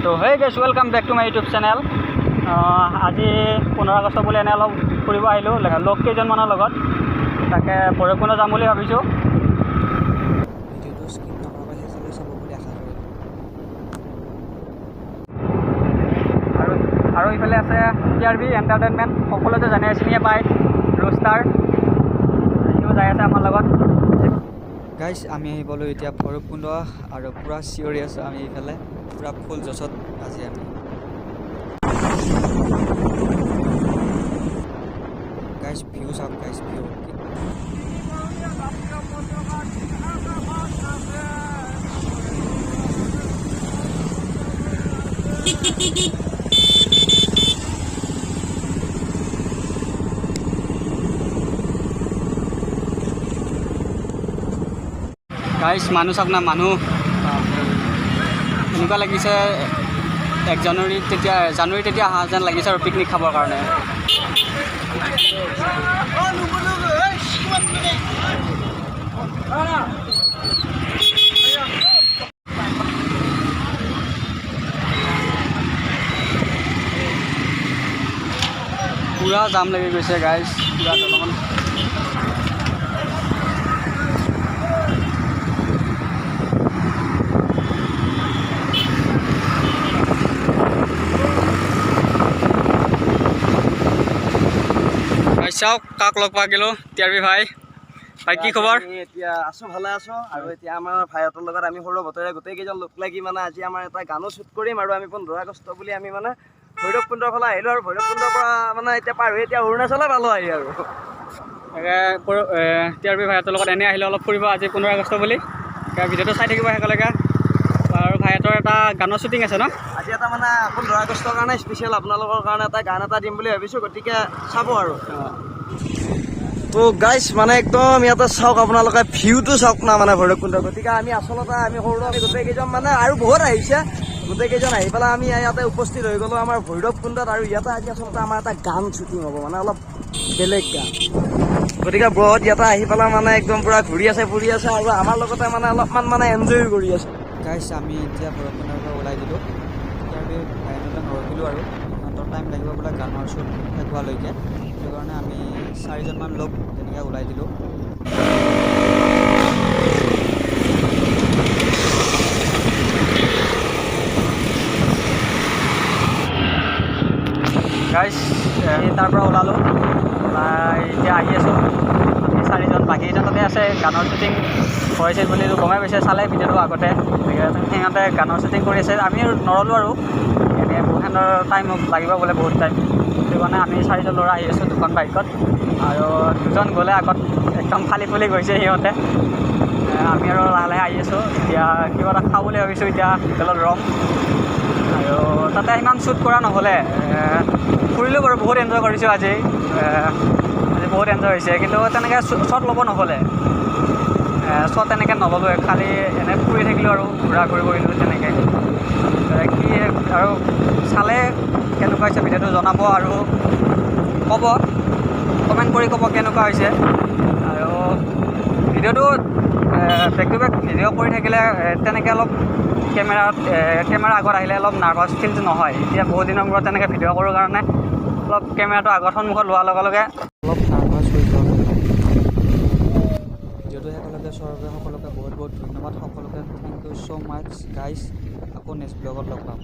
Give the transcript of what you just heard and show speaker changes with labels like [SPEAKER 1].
[SPEAKER 1] তো hey guys welcome back to my YouTube channel. আজি 15 আগষ্ট বুলি এনে অলপ ফুৰিব আহিলোঁ লগ কেইজনমানৰ লগত। তাকে ভৈৰৱকুণ্ড যাম বুলি ভাবিছোঁ।
[SPEAKER 2] ভিডিঅ'টো স্কিপ নকৰাকৈ শেষলৈ চাব বুলি আশা কৰিলোঁ।
[SPEAKER 1] আৰু ইফালে আছে TRB এণ্টাৰটেইনমেণ্ট, সকলোতে জানে চিনিয়ে পায়, ৰোষ্টাৰ সিও যাই আছে আমাৰ লগত।
[SPEAKER 2] গাইজ আমি আহি পালোঁ এতিয়া ভৈৰৱকুণ্ড আৰু পূৰা চিঞৰি আছোঁ আমি এইফালে পূৰা ফুল জছত আজি আমি গাইজ ভিউ চাওক গাইজ ভিউ
[SPEAKER 1] গাইছ মানুহ চাওক না, মানুহ এনেকুৱা লাগিছে 1 জানুৱাৰীত তেতিয়া অহা যেন লাগিছে আৰু পিকনিক খাবৰ কাৰণে। পূৰা জাম লাগি গৈছে গাইছ, পূৰা দলং। চাওক কাক লগ পাকিলোঁ, TRB ভাই কি খবৰ?
[SPEAKER 3] এতিয়া আছোঁ, ভালে আছোঁ। আৰু এতিয়া আমাৰ ভাইহঁতৰ লগত আমি সৰু বতৰে গোটেইকেইজন লগ লাগি মানে আজি আমাৰ এটা গানো শ্বুট কৰিম। আৰু আমি 15 আগষ্ট বুলি আমি মানে ভৈৰৱকুণ্ডৰ ফালে আহিলোঁ। আৰু ভৈৰৱকুণ্ডৰ পৰা মানে এতিয়া পাৰ হৈ এতিয়া অৰুণাচলে পালোঁ আহি। আৰু
[SPEAKER 1] TRB ভাইহঁতৰ লগত এনেই আহিলোঁ অলপ ফুৰিব আজি 15 আগষ্ট বুলি। ভিডিঅ'টো চাই থাকিব একেলগে। আৰু ভাইহঁতৰ এটা গানৰ শ্বুটিং আছে ন
[SPEAKER 3] আজি, এটা মানে 15 আগষ্টৰ কাৰণে স্পেচিয়েল আপোনালোকৰ কাৰণে এটা গান এটা দিম বুলি ভাবিছোঁ, গতিকে চাব আৰু। তো গাইছ মানে একদম ইয়াতে চাওক, আপোনালোকে ভিউটো চাওক না মানে ভৈৰৱকুণ্ড। গতিকে আমি আচলতে আমি গোটেইকেইজন মানে আৰু বহুত আহিছে, গোটেইকেইজন আহি পেলাই আমি ইয়াতে উপস্থিত হৈ গ'লোঁ আমাৰ ভৈৰৱকুণ্ডত। আৰু ইয়াতে আজি আচলতে আমাৰ এটা গান শ্বুটিং হ'ব, মানে অলপ বেলেগ গান। গতিকে বহুত ইয়াতে আহি পেলাই মানে একদম পূৰা ঘূৰি আছে ফুৰি আছে আৰু আমাৰ লগতে মানে অলপমান মানে এনজয় কৰি আছে।
[SPEAKER 2] গাইজ আমি এতিয়া ভৈৰৱকুণ্ডৰ পৰা ওলাই দিলোঁ। TRB ভাইহঁতে নৰখিলোঁ আৰু সিহঁতৰ টাইম লাগিব বোলে গানৰ শ্বুট শেষ হোৱালৈকে। সেইটো কাৰণে আমি 4জনমান লগ তেনেকৈ ওলাই দিলোঁ।
[SPEAKER 1] গাইছ তাৰ পৰা ওলালোঁ, এতিয়া আহি আছোঁ। আমি 4জন, বাকীকেইজন তাতে আছে। গানৰ শ্বুটিং কৰিছিল বুলি গমাই পাইছে, চালে ভিডিঅ'টো আগতে। সিহঁতে গানৰ শ্বুটিং কৰি আছে, আমি নৰলোঁ আৰু এনেই বহুতৰ টাইম লাগিব বোলে, বহুত টাইম। সেইটো কাৰণে আমি 4জন ল'ৰা আহি আছোঁ 2খন বাইকত। আৰু 2জন গ'লে আগত একদম ফালি ফুলি গৈছে সিহঁতে। আমি আৰু লাহে লাহে আহি আছোঁ। এতিয়া কিবা এটা খাওঁ বুলি ভাবিছোঁ, এতিয়া হোটেলত ৰম। আৰু তাতে ইমান শ্বুট কৰা নহ'লে, ফুৰিলোঁ বাৰু, বহুত এনজয় কৰিছোঁ আজি বহুত এনজয় হৈছে। কিন্তু তেনেকৈ শ্বট ল'ব নহ'লে, শ্বট তেনেকৈ নল'লোঁ, খালি এনেই ফুৰি থাকিলোঁ আৰু ঘূৰা ঘূৰি কৰিলোঁ তেনেকৈ। কি আৰু চালে কেনেকুৱা হৈছে ভিডিঅ'টো জনাব আৰু ক'ব, কমেণ্ট কৰি ক'ব কেনেকুৱা হৈছে। আৰু ভিডিঅ'টো বেক টু বেক ভিডিঅ' কৰি থাকিলে তেনেকৈ অলপ কেমেৰা আগত আহিলে অলপ নাৰ্ভাছ ফিলটো নহয়। এতিয়া বহুত দিনৰ মূৰত তেনেকৈ ভিডিঅ' কৰোঁ কাৰণে অলপ কেমেৰাটো আগত সন্মুখত লোৱাৰ লগে লগে
[SPEAKER 2] অলপ নাৰ্ভাছ হৈ যোৱা ভিডিঅ'টো শেষলৈকে চোৱাৰ বাবে সকলোকে বহুত বহুত ধন্যবাদ। সকলোকে thank you so' much guys. আকৌ নেক্সট ব্লগত লগ পাম।